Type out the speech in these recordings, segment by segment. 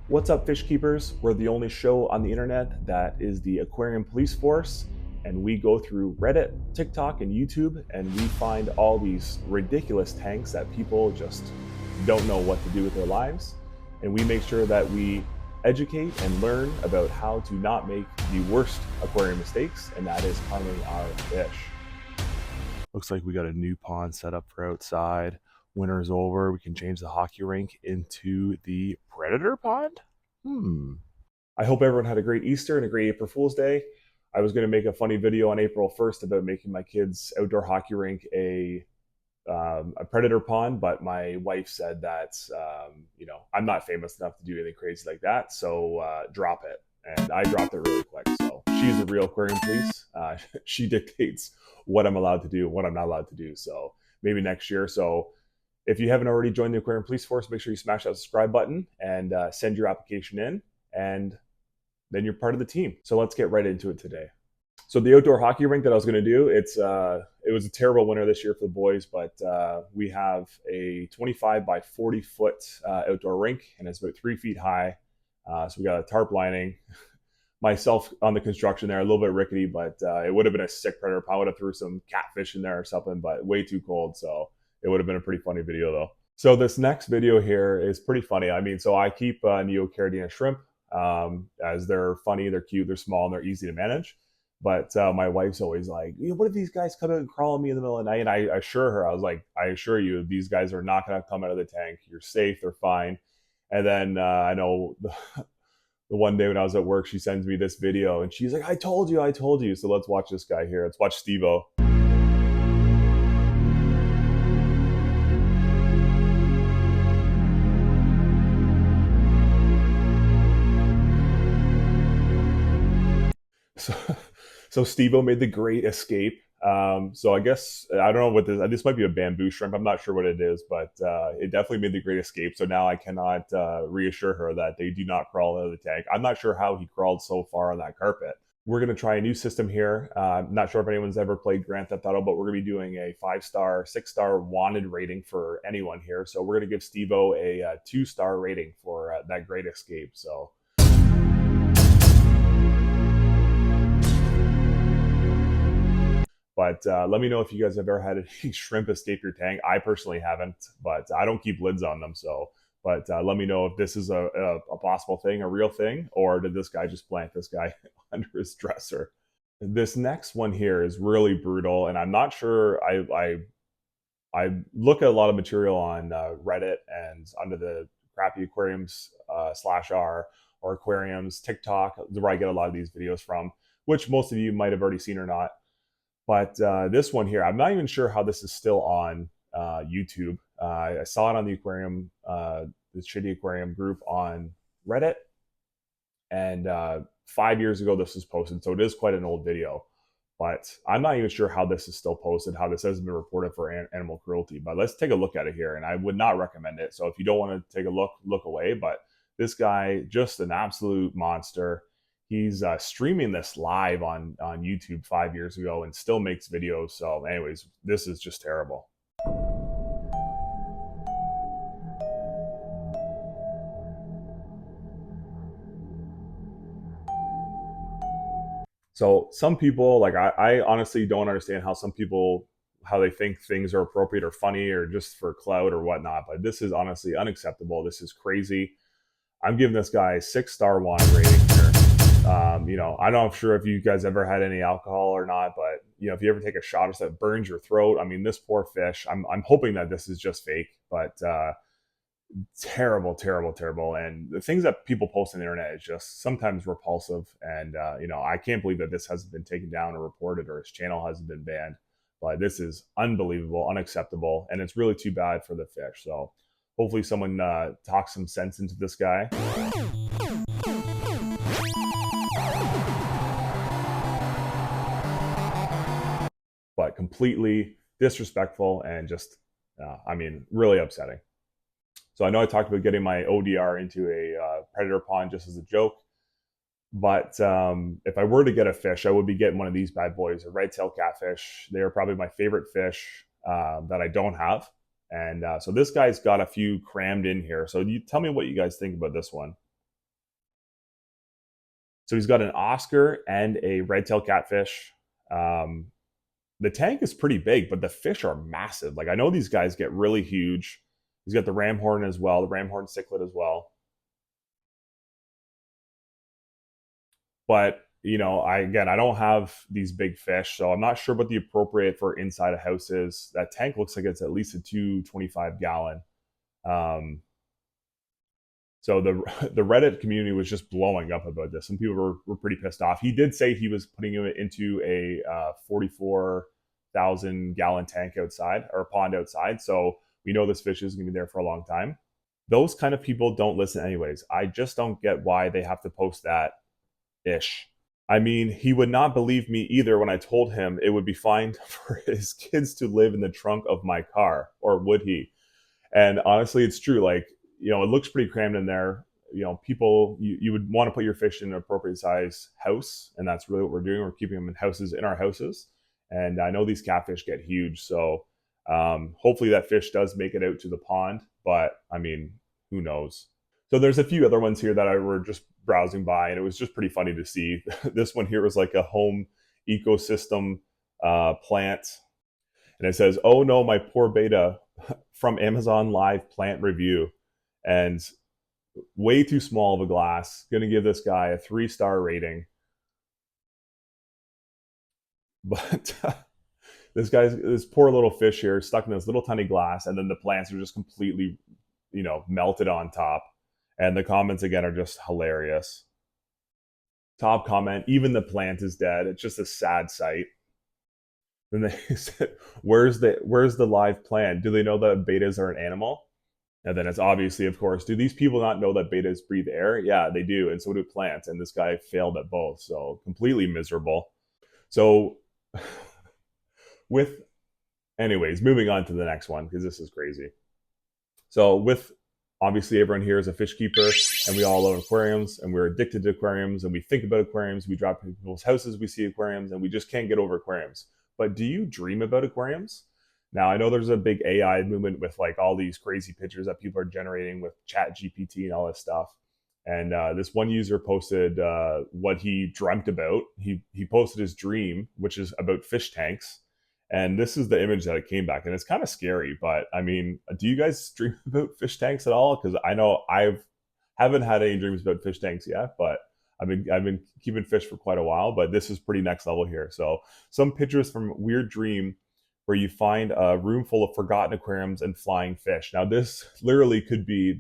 What's up, fish keepers? We're the only show on the internet that is the aquarium police force, and we go through Reddit, TikTok, and YouTube, and we find all these ridiculous tanks that people just don't know what to do with their lives. And we make sure that we educate and learn about how to not make the worst aquarium mistakes, and that is harming our fish. Looks like we got a new pond set up for outside. Winter's over. We can change the hockey rink into the predator pond. I hope everyone had a great Easter and a great April Fool's Day. I was going to make a funny video on April 1st about making my kids' outdoor hockey rink a predator pond, but my wife said that I'm not famous enough to do anything crazy like that, so drop it. And I dropped it really quick. So she's the real aquarium police. She dictates what I'm allowed to do and what I'm not allowed to do. So maybe next year. So if you haven't already joined the aquarium police force, make sure you smash that subscribe button and send your application in, and then you're part of the team. So let's get right into it today. So the outdoor hockey rink that I was going to do, it was a terrible winter this year for the boys, but we have a 25 by 40 foot outdoor rink, and it's about 3 feet high. So we got a tarp lining. Myself on the construction there, a little bit rickety, but it would have been a sick predator. I would have threw some catfish in there or something, but way too cold. So it would have been a pretty funny video though. So this next video here is pretty funny. I mean, so I keep Neocaridina shrimp as they're funny, they're cute, they're small, and they're easy to manage. But my wife's always like, what if these guys come out and crawl on me in the middle of the night? And I assure her, I was like, I assure you, these guys are not going to come out of the tank. You're safe, they're fine. And then I know the one day when I was at work, she sends me this video and she's like, I told you, I told you. So let's watch this guy here. Let's watch Steve-O. So Steve-O made the great escape. So I guess, I don't know what this might be a bamboo shrimp. I'm not sure what it is, but it definitely made the great escape. So now I cannot reassure her that they do not crawl out of the tank. I'm not sure how he crawled so far on that carpet. We're going to try a new system here. I'm not sure if anyone's ever played Grand Theft Auto, but we're going to be doing a 5-star, 6-star wanted rating for anyone here. So we're going to give Steve-O a 2-star rating for that great escape. So but let me know if you guys have ever had any shrimp escape your tank. I personally haven't, but I don't keep lids on them. So, but let me know if this is a possible thing, a real thing, or did this guy just plant this guy under his dresser? This next one here is really brutal, and I'm not sure. I look at a lot of material on Reddit and under the crappy aquariums /r or aquariums TikTok, where I get a lot of these videos from, which most of you might have already seen or not. But this one here, I'm not even sure how this is still on YouTube. I saw it on the aquarium, the Shitty Aquarium group on Reddit. And 5 years ago, this was posted. So it is quite an old video. But I'm not even sure how this is still posted, how this hasn't been reported for animal cruelty. But let's take a look at it here. And I would not recommend it. So if you don't want to take a look away. But this guy, just an absolute monster. He's streaming this live on YouTube 5 years ago and still makes videos. So anyways, this is just terrible. So some people, like I honestly don't understand how some people, how they think things are appropriate or funny or just for clout or whatnot. But this is honestly unacceptable. This is crazy. I'm giving this guy a 6-star wanted rating here. I'm not sure if you guys ever had any alcohol or not, but if you ever take a shot or something that burns your throat, I mean, this poor fish, I'm hoping that this is just fake, but terrible, terrible, terrible. And the things that people post on the internet is just sometimes repulsive. And, I can't believe that this hasn't been taken down or reported or his channel hasn't been banned, but this is unbelievable, unacceptable. And it's really too bad for the fish. So hopefully someone talks some sense into this guy. But completely disrespectful and just, really upsetting. So I know I talked about getting my ODR into a predator pond just as a joke, but if I were to get a fish, I would be getting one of these bad boys, a red tail catfish. They are probably my favorite fish that I don't have. And so this guy's got a few crammed in here. So you tell me what you guys think about this one. So he's got an Oscar and a red tail catfish. Um, the tank is pretty big, but the fish are massive. Like I know these guys get really huge. He's got the ram horn as well, the ram horn cichlid as well. But I don't have these big fish, so I'm not sure what the appropriate for inside a house is. That tank looks like it's at least a 225 gallon. Um, so the the Reddit community was just blowing up about this. Some people were pretty pissed off. He did say he was putting it into a 44,000 gallon tank outside or pond outside. So we know this fish is going to be there for a long time. Those kind of people don't listen anyways. I just don't get why they have to post that ish. I mean, he would not believe me either when I told him it would be fine for his kids to live in the trunk of my car, or would he? And honestly, it's true. Like, it looks pretty crammed in there. People, you would want to put your fish in an appropriate size house. And that's really what we're doing. We're keeping them in our houses. And I know these catfish get huge. So hopefully that fish does make it out to the pond. But I mean, who knows? So there's a few other ones here that I were just browsing by, and it was just pretty funny to see. This one here was like a home ecosystem plant, and it says, "Oh no, my poor beta," from Amazon Live plant review, and way too small of a glass. Going to give this guy a 3-star rating, but this poor little fish here stuck in this little tiny glass, and then the plants are just completely, melted on top. And the comments again are just hilarious. Top comment, even the plant is dead. It's just a sad sight. Then they said, where's the live plant? Do they know that betas are an animal? And then it's obviously, of course, do these people not know that betas breathe air? Yeah, they do. And so do plants. And this guy failed at both. So completely miserable. So with, anyways, moving on to the next one, because this is crazy. So with, obviously everyone here is a fish keeper, and we all love aquariums, and we're addicted to aquariums, and we think about aquariums. We drop in people's houses, we see aquariums, and we just can't get over aquariums. But do you dream about aquariums? Now, I know there's a big AI movement with like all these crazy pictures that people are generating with Chat GPT and all this stuff. And this one user posted what he dreamt about. He posted his dream, which is about fish tanks. And this is the image that it came back, and it's kind of scary. But I mean, do you guys dream about fish tanks at all? Because I know haven't had any dreams about fish tanks yet, but I've been keeping fish for quite a while. But this is pretty next level here. So some pictures from Weird Dream, where you find a room full of forgotten aquariums and flying fish. Now this literally could be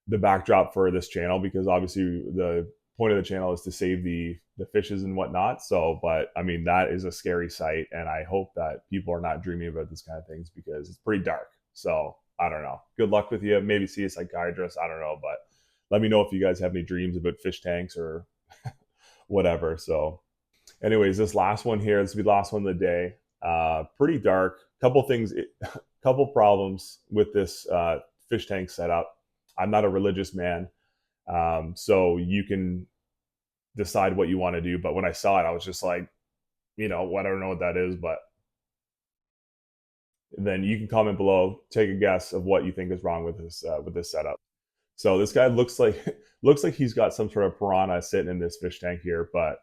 the backdrop for this channel, because obviously the point of the channel is to save the fishes and whatnot. So, but I mean, that is a scary sight, and I hope that people are not dreaming about this kind of things, because it's pretty dark. So I don't know. Good luck with you. Maybe see a psychiatrist. I don't know, but let me know if you guys have any dreams about fish tanks or whatever. So anyways, this last one here, this will be the last one of the day. Pretty dark. Couple things, couple problems with this fish tank setup. I'm not a religious man, so you can decide what you want to do. But when I saw it, I was just like, I don't know what that is, but then you can comment below, take a guess of what you think is wrong with this setup. So this guy looks like he's got some sort of piranha sitting in this fish tank here, but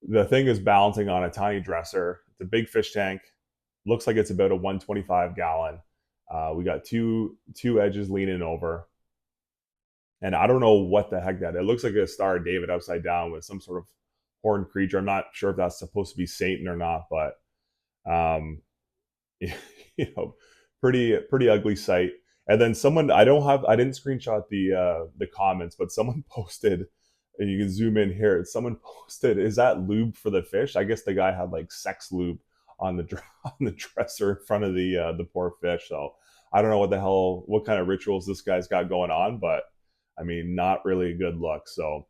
the thing is balancing on a tiny dresser. It's a big fish tank. Looks like it's about a 125 gallon. We got two edges leaning over. And I don't know what the heck that is. It looks like a Star of David upside down with some sort of horned creature. I'm not sure if that's supposed to be Satan or not, but pretty ugly sight. And then someone, I didn't screenshot the comments, but someone posted, and you can zoom in here. Someone posted, "Is that lube for the fish?" I guess the guy had like sex lube on the dresser in front of the poor fish. So I don't know what kind of rituals this guy's got going on, but I mean, not really a good look. So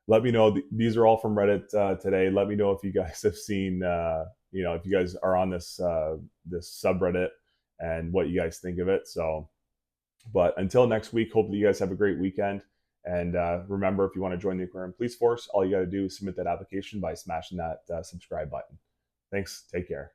let me know. These are all from Reddit today. Let me know if you guys have seen, if you guys are on this subreddit, and what you guys think of it. So, but until next week, hopefully you guys have a great weekend. And remember, if you want to join the Aquarium Police Force, all you got to do is submit that application by smashing that subscribe button. Thanks. Take care.